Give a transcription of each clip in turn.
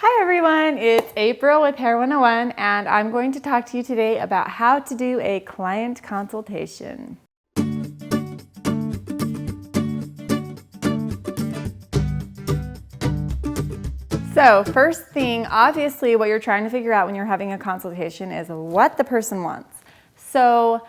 Hi everyone, it's April with Hair 101 and I'm going to talk to you today about how to do a client consultation. So first thing, obviously what you're trying to figure out when you're having a consultation is what the person wants. So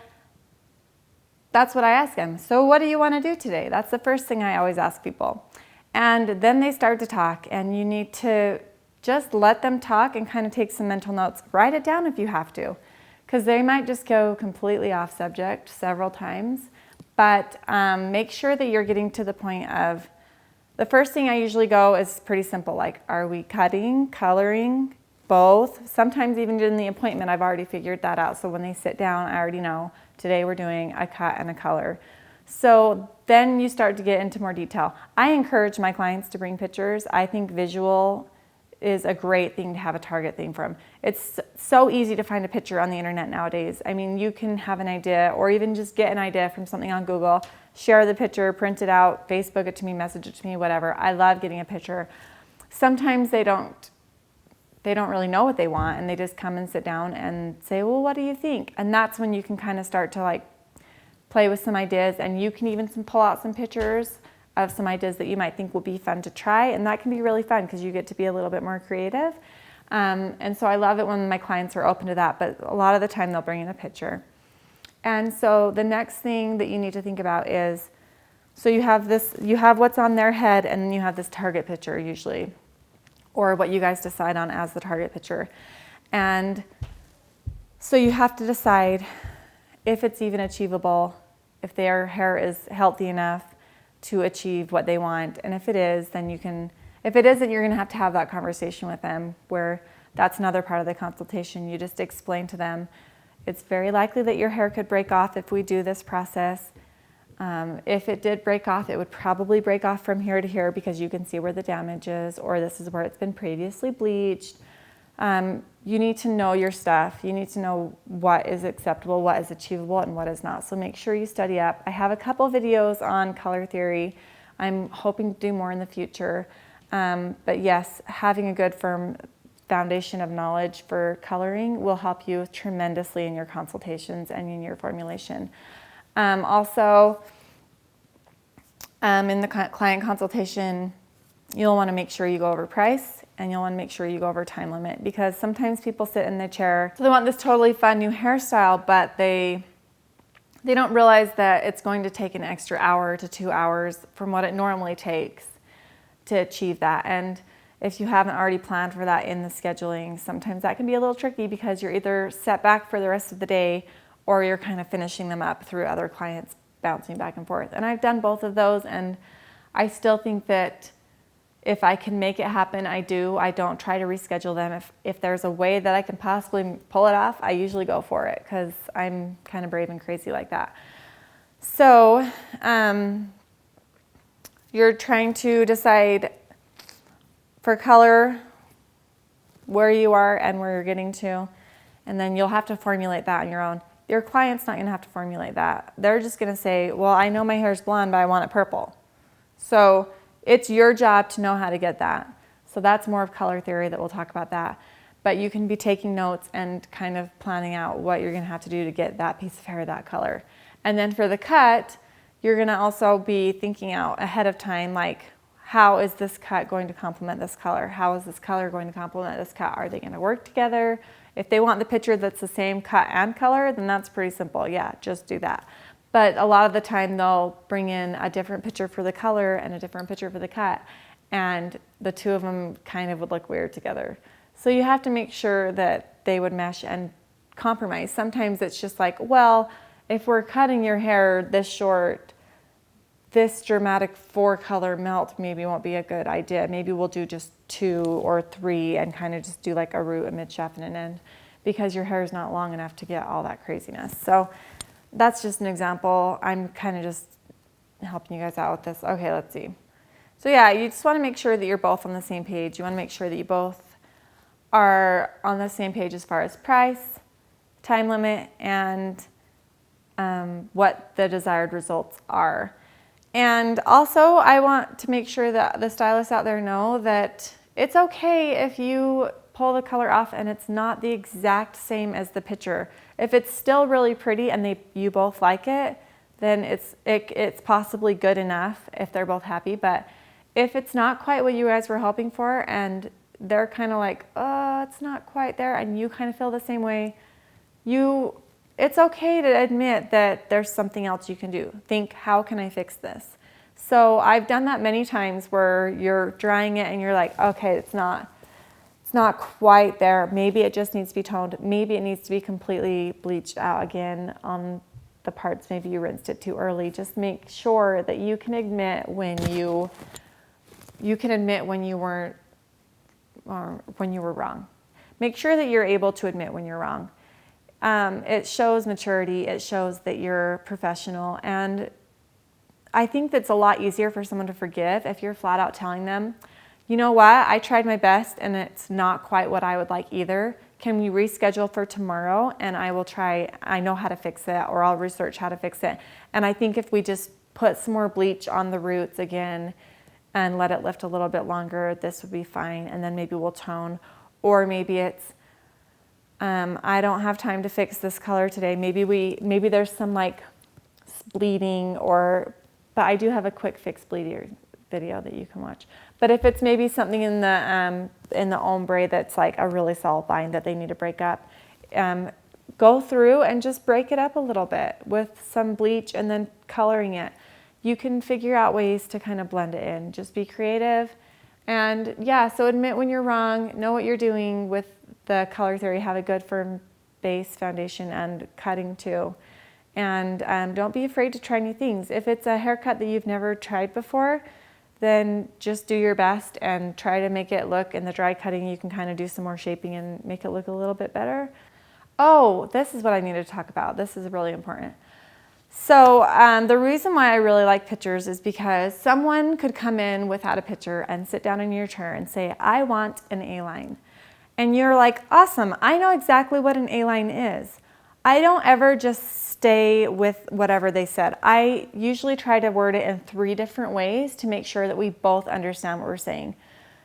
that's what I ask them. So what do you want to do today? That's the first thing I always ask people. And then they start to talk and you need to just let them talk and kind of take some mental notes. Write it down if you have to, because they might just go completely off subject several times. But make sure that you're getting to the point of, the first thing I usually go is pretty simple, like, are we cutting, coloring, both? Sometimes even in the appointment, I've already figured that out. So when they sit down, I already know today we're doing a cut and a color. So then you start to get into more detail. I encourage my clients to bring pictures. I think visual is a great thing to have a target thing from. It's so easy to find a picture on the internet nowadays. I mean, you can have an idea or even just get an idea from something on Google, share the picture, print it out, Facebook it to me, message it to me, whatever. I love getting a picture. Sometimes they don't really know what they want and they just come and sit down and say, well, what do you think? And that's when you can kind of start to like play with some ideas, and you can even pull out some pictures of some ideas that you might think will be fun to try, and that can be really fun because you get to be a little bit more creative. And so I love it when my clients are open to that, but a lot of the time they'll bring in a picture. And so the next thing that you need to think about is, so you have what's on their head, and then you have this target picture usually, or what you guys decide on as the target picture. And so you have to decide if it's even achievable, if their hair is healthy enough to achieve what they want. And if it is, then you can, if it isn't, you're gonna have that conversation with them, where that's another part of the consultation. You just explain to them, it's very likely that your hair could break off if we do this process. If it did break off, it would probably break off from here to here because you can see where the damage is, or this is where it's been previously bleached. You need to know your stuff. You need to know what is acceptable, what is achievable, and what is not. So make sure you study up. I have a couple videos on color theory. I'm hoping to do more in the future. But yes, having a good firm foundation of knowledge for coloring will help you tremendously in your consultations and in your formulation. Also, in the client consultation, you'll want to make sure you go over price, and you'll want to make sure you go over time limit, because sometimes people sit in the chair, so they want this totally fun new hairstyle, but they don't realize that it's going to take an extra hour to 2 hours from what it normally takes to achieve that. And if you haven't already planned for that in the scheduling, sometimes that can be a little tricky because you're either set back for the rest of the day or you're kind of finishing them up through other clients bouncing back and forth. And I've done both of those, and I still think that if I can make it happen, I do. I don't try to reschedule them. If there's a way that I can possibly pull it off, I usually go for it because I'm kind of brave and crazy like that. So you're trying to decide for color where you are and where you're getting to, and then you'll have to formulate that on your own. Your client's not going to have to formulate that. They're just going to say, well, I know my hair's blonde, but I want it purple. So it's your job to know how to get that. So that's more of color theory that we'll talk about that. But you can be taking notes and kind of planning out what you're going to have to do to get that piece of hair that color. And then for the cut, you're going to also be thinking out ahead of time, like, how is this cut going to complement this color? How is this color going to complement this cut? Are they going to work together? If they want the picture that's the same cut and color, then that's pretty simple. Yeah, just do that. But a lot of the time they'll bring in a different picture for the color and a different picture for the cut, and the two of them kind of would look weird together. So you have to make sure that they would mesh and compromise. Sometimes it's just like, well, if we're cutting your hair this short, this dramatic 4-color melt maybe won't be a good idea. Maybe we'll do just 2 or 3 and kind of just do like a root, a mid-shaft, and an end, because your hair is not long enough to get all that craziness. So that's just an example. I'm kind of just helping you guys out with this. Okay, let's see. So yeah, you just want to make sure that you're both on the same page. You want to make sure that you both are on the same page as far as price, time limit, and what the desired results are. And also, I want to make sure that the stylists out there know that it's okay if you pull the color off and it's not the exact same as the picture. If it's still really pretty and you both like it, then it's possibly good enough if they're both happy. But if it's not quite what you guys were hoping for and they're kind of like, oh, it's not quite there, and you kind of feel the same way, it's okay to admit that there's something else you can do. Think, how can I fix this? So I've done that many times where you're drying it and you're like, okay, it's not quite there. Maybe it just needs to be toned. Maybe it needs to be completely bleached out again on the parts. Maybe you rinsed it too early. Just make sure that you can admit when you weren't, or when you were wrong. Make sure that you're able to admit when you're wrong. It shows maturity. It shows that you're professional. And I think that's a lot easier for someone to forgive if you're flat out telling them, you know what, I tried my best and it's not quite what I would like either. Can we reschedule for tomorrow and I will try, I know how to fix it, or I'll research how to fix it. And I think if we just put some more bleach on the roots again and let it lift a little bit longer, this would be fine. And then maybe we'll tone. Or maybe it's, I don't have time to fix this color today. Maybe there's some like bleeding, but I do have a quick fix bleeding video that you can watch. But if it's maybe something in the ombre that's like a really solid line that they need to break up, go through and just break it up a little bit with some bleach and then coloring it. You can figure out ways to kind of blend it in. Just be creative. And yeah, so admit when you're wrong, know what you're doing with the color theory, have a good firm base, foundation, and cutting too. And don't be afraid to try new things. If it's a haircut that you've never tried before, then just do your best and try to make it look, in the dry cutting, you can kind of do some more shaping and make it look a little bit better. Oh, this is what I needed to talk about. This is really important. So the reason why I really like pictures is because someone could come in without a picture and sit down in your chair and say, I want an A-line. And you're like, awesome, I know exactly what an A-line is. I don't ever just stay with whatever they said. I usually try to word it in 3 different ways to make sure that we both understand what we're saying.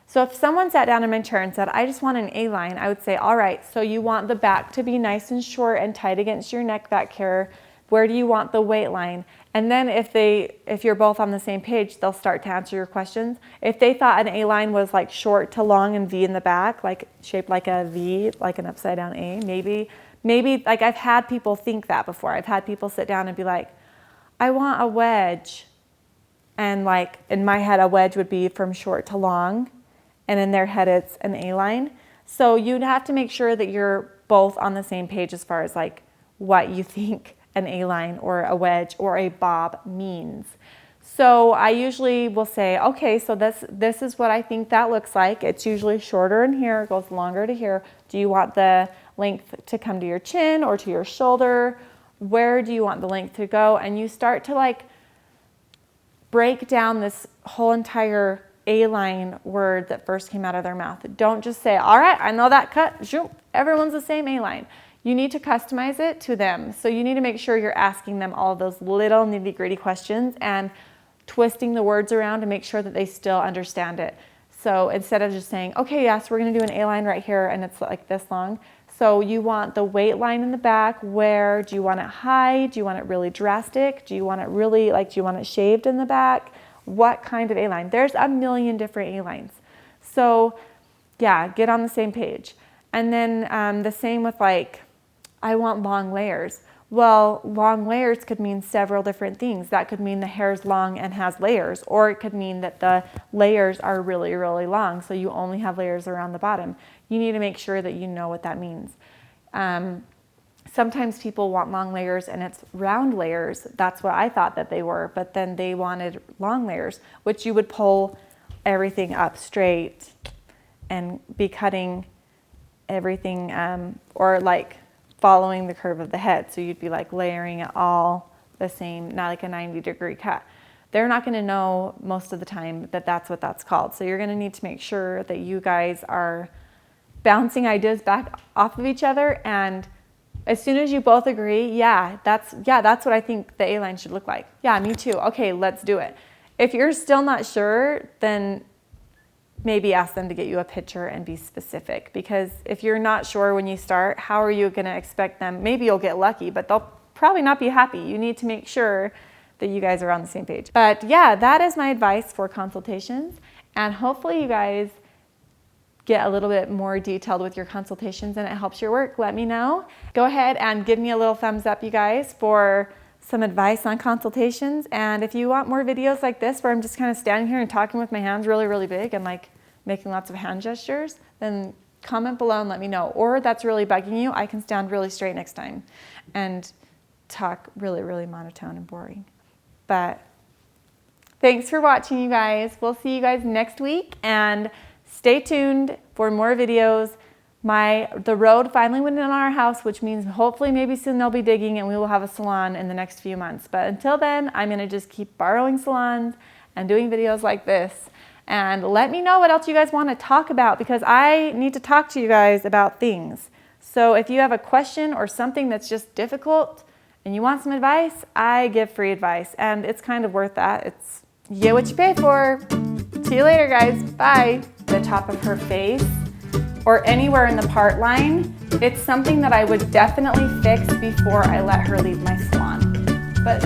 So if someone sat down in my chair and said, I just want an A-line, I would say, all right, so you want the back to be nice and short and tight against your neck back here. Where do you want the weight line? And then if you're both on the same page, they'll start to answer your questions. If they thought an A-line was like short to long and V in the back, like shaped like a V, like an upside down A, maybe like I've had people think that before. I've had people sit down and be like, I want a wedge. And like in my head, a wedge would be from short to long. And in their head, it's an A-line. So you'd have to make sure that you're both on the same page as far as like what you think an A-line or a wedge or a bob means. So I usually will say, okay, so this is what I think that looks like. It's usually shorter in here, it goes longer to here. Do you want the length to come to your chin or to your shoulder? Where do you want the length to go? And you start to like break down this whole entire A-line word that first came out of their mouth. Don't just say, all right, I know that cut. Zoom, everyone's the same A-line. You need to customize it to them. So you need to make sure you're asking them all of those little nitty-gritty questions and twisting the words around to make sure that they still understand it. So instead of just saying, okay, yes, we're going to do an A-line right here and it's like this long. So you want the weight line in the back. Where do you want it high? Do you want it really drastic? Do you want it really, like, do you want it shaved in the back? What kind of A-line? There's a million different A-lines. So yeah, get on the same page. And then the same with like, I want long layers. Well, long layers could mean several different things. That could mean the hair's long and has layers, or it could mean that the layers are really, really long, so you only have layers around the bottom. You need to make sure that you know what that means. Sometimes people want long layers and it's round layers. That's what I thought that they were, but then they wanted long layers, which you would pull everything up straight and be cutting everything, or like following the curve of the head. So you'd be like layering it all the same, not like a 90-degree cut. They're not going to know most of the time that that's what that's called. So you're going to need to make sure that you guys are bouncing ideas back off of each other. And as soon as you both agree, that's what I think the A-line should look like. Yeah, me too. Okay, let's do it. If you're still not sure, then maybe ask them to get you a picture and be specific, because if you're not sure when you start, how are you going to expect them? Maybe you'll get lucky, but they'll probably not be happy. You need to make sure that you guys are on the same page. But yeah, that is my advice for consultations, and hopefully you guys get a little bit more detailed with your consultations and it helps your work. Let me know. Go ahead and give me a little thumbs up, you guys, for some advice on consultations. And if you want more videos like this where I'm just kind of standing here and talking with my hands really, really big and like making lots of hand gestures, then comment below and let me know. Or that's really bugging you, I can stand really straight next time and talk really, really monotone and boring. But thanks for watching, you guys. We'll see you guys next week, and stay tuned for more videos. The road finally went in on our house, which means hopefully maybe soon they'll be digging and we will have a salon in the next few months. But until then, I'm gonna just keep borrowing salons and doing videos like this. And let me know what else you guys want to talk about, because I need to talk to you guys about things. So if you have a question or something that's just difficult and you want some advice, I give free advice, and it's kind of worth that. You get what you pay for. See you later, guys. Bye. The top of her face or anywhere in the part line, it's something that I would definitely fix before I let her leave my salon. But